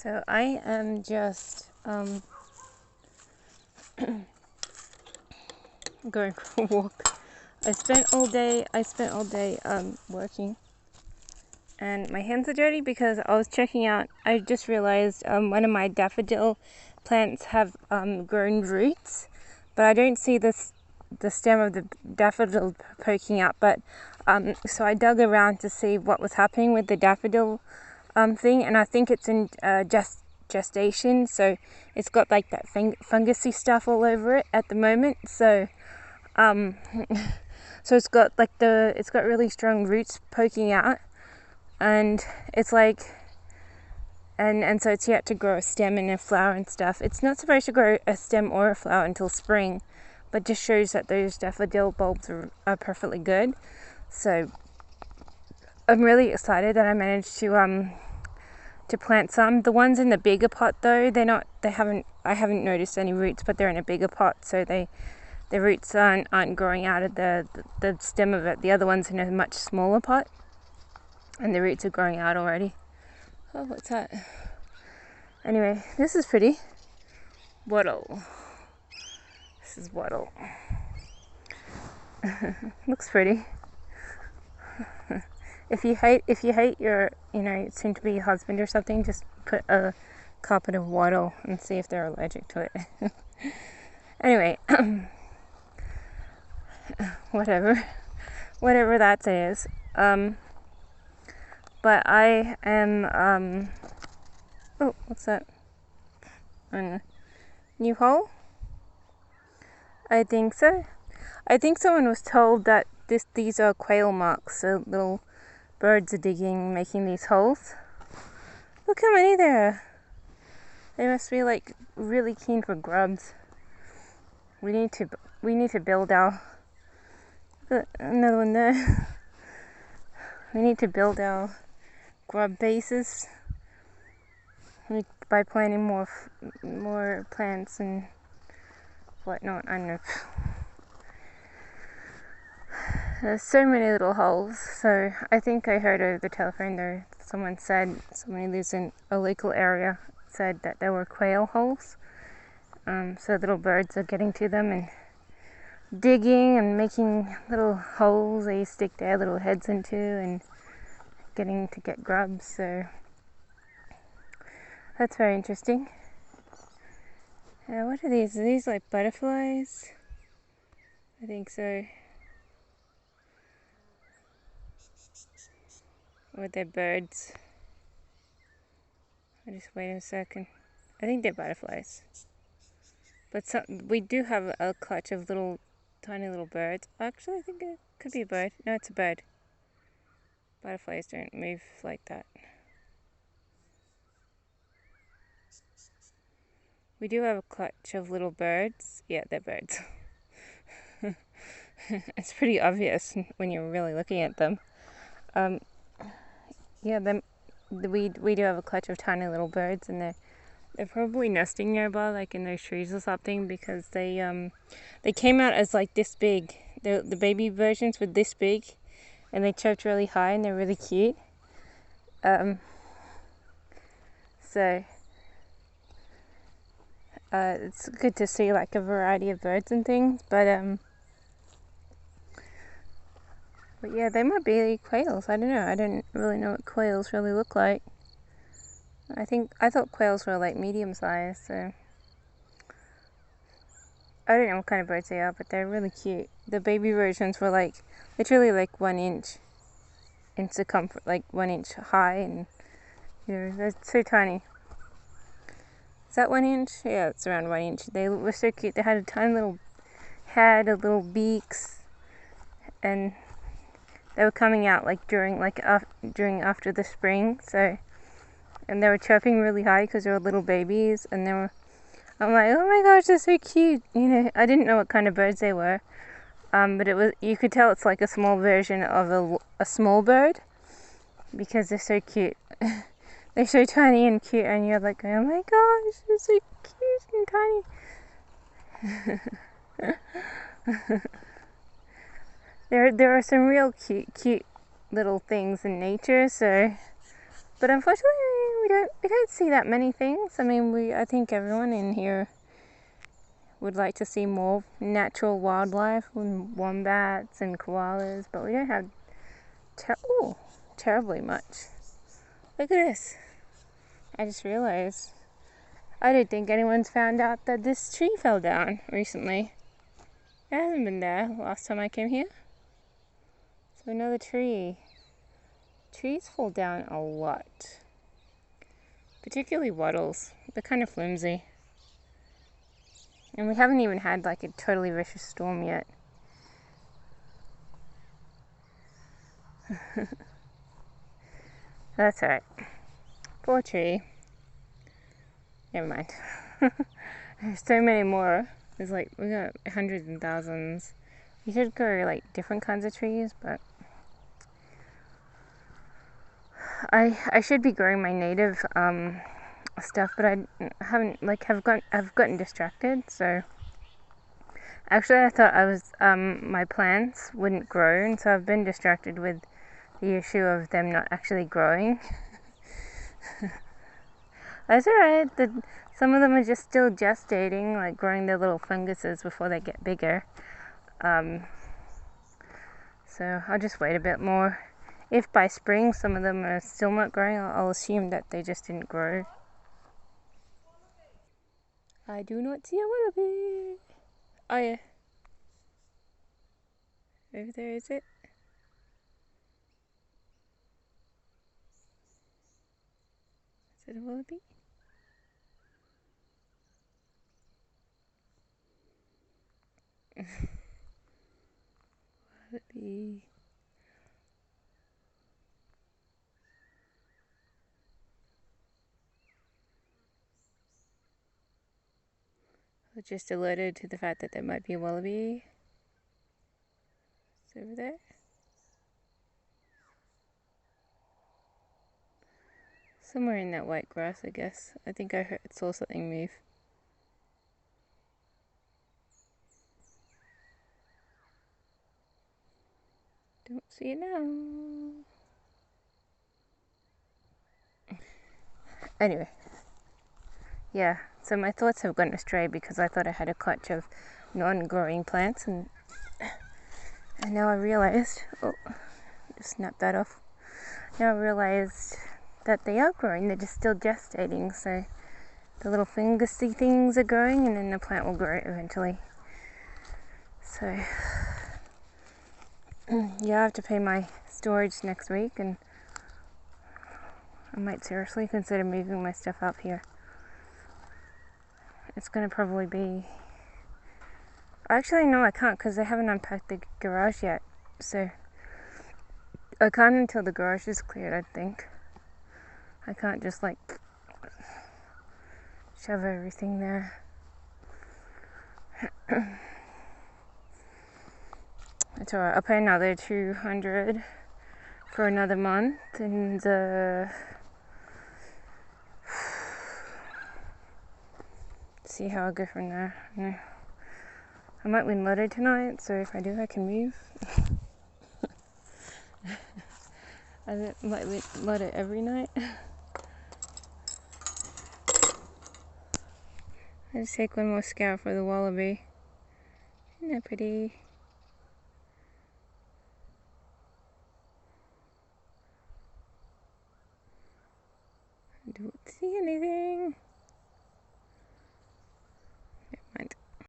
So I am just going for a walk. I spent all day working, and my hands are dirty because I was checking out. I just realized one of my daffodil plants have grown roots, but I don't see the stem of the daffodil poking out. But so I dug around to see what was happening with the daffodil thing, and I think it's in gestation, so it's got like that fungusy stuff all over it at the moment. So so it's got like it's got really strong roots poking out, and it's like and so it's yet to grow a stem and a flower and stuff. It's not supposed to grow a stem or a flower until spring, but just shows that those daffodil bulbs are perfectly good. So I'm really excited that I managed to plant some. The ones in the bigger pot though, I haven't noticed any roots, but they're in a bigger pot, so the roots aren't growing out of the stem of it. The other one's in a much smaller pot, and the roots are growing out already. Oh, what's that? Anyway, this is pretty. Wattle. This is wattle. Looks pretty. If you hate your, soon to be husband or something, just put a carpet of wattle and see if they're allergic to it. Anyway, whatever that is. But I am, oh, what's that? I don't know. New hole? I think so. I think someone was told that these are quail marks, so little birds are digging, making these holes. Look how many there are. They must be like really keen for grubs. We need to build our another one there. We need to build our grub bases by planting more plants and whatnot. I don't know. There's so many little holes. So I think I heard over the telephone there. Someone who lives in a local area said that there were quail holes. So little birds are getting to them and digging and making little holes they stick their little heads into and get grubs. So that's very interesting. What are these? Are these like butterflies? I think so. Or they're birds. I'll just wait a second. I think they're butterflies. But we do have a clutch of tiny little birds. Actually, I think it could be a bird. No, it's a bird. Butterflies don't move like that. We do have a clutch of little birds. Yeah, they're birds. It's pretty obvious when you're really looking at them. Yeah, we do have a clutch of tiny little birds, and they're probably nesting nearby, like in those trees or something, because they came out as like this big. The baby versions were this big, and they chirped really high, and they're really cute. So it's good to see like a variety of birds and things, but yeah, they might be quails. I don't know. I don't really know what quails really look like. I thought quails were like medium sized, so I don't know what kind of birds they are, but they're really cute. The baby versions were like literally like 1 inch in circumference, like 1 inch high, and they're so tiny. Is that 1 inch? Yeah, it's around 1 inch. They were so cute. They had a tiny little head, a little beaks, and they were coming out like during after the spring. So, and they were chirping really high because they were little babies, and I'm like, oh my gosh, they're so cute. I didn't know what kind of birds they were, but you could tell it's like a small version of a small bird because they're so cute. They're so tiny and cute, and you're like, oh my gosh, they're so cute and tiny. There are some real cute little things in nature, so But unfortunately, we don't see that many things. I mean, I think everyone in here would like to see more natural wildlife and wombats and koalas, but we don't have terribly much. Look at this. I just realized I don't think anyone's found out that this tree fell down recently. It hasn't been there last time I came here. So another tree. Trees fall down a lot. Particularly wattles. They're kind of flimsy. And we haven't even had like a totally vicious storm yet. That's alright. Poor tree. Never mind. There's so many more. We got hundreds and thousands. We should grow like different kinds of trees, but I should be growing my native stuff, but I haven't I've gotten distracted. So actually, I thought my plants wouldn't grow, and so I've been distracted with the issue of them not actually growing. That's alright. Some of them are just still gestating, like growing their little funguses before they get bigger. So I'll just wait a bit more. If by spring some of them are still not growing, I'll assume that they just didn't grow. I do not see a wallaby. Oh yeah. Over there, is it? Is it a wallaby? Wallaby. I was just alerted to the fact that there might be a wallaby. It's over there. Somewhere in that white grass, I guess. I think I saw something move. Don't see it now. Anyway. Yeah, so my thoughts have gone astray because I thought I had a clutch of non-growing plants, and now I realized, just snap that off. Now I realized that they are growing, they're just still gestating, so the little fungusy things are growing, and then the plant will grow eventually. So, yeah, I have to pay my storage next week, and I might seriously consider moving my stuff up here. It's going to probably be... Actually, no, I can't because I haven't unpacked the garage yet. So, I can't until the garage is cleared, I think. I can't just like shove everything there. It's alright, I'll pay another $200 for another month, and see how I go from there. I might win lotto tonight, so if I do, I can move. I might win lotto every night. I'll just take one more scout for the wallaby. Isn't that pretty? I don't see anything.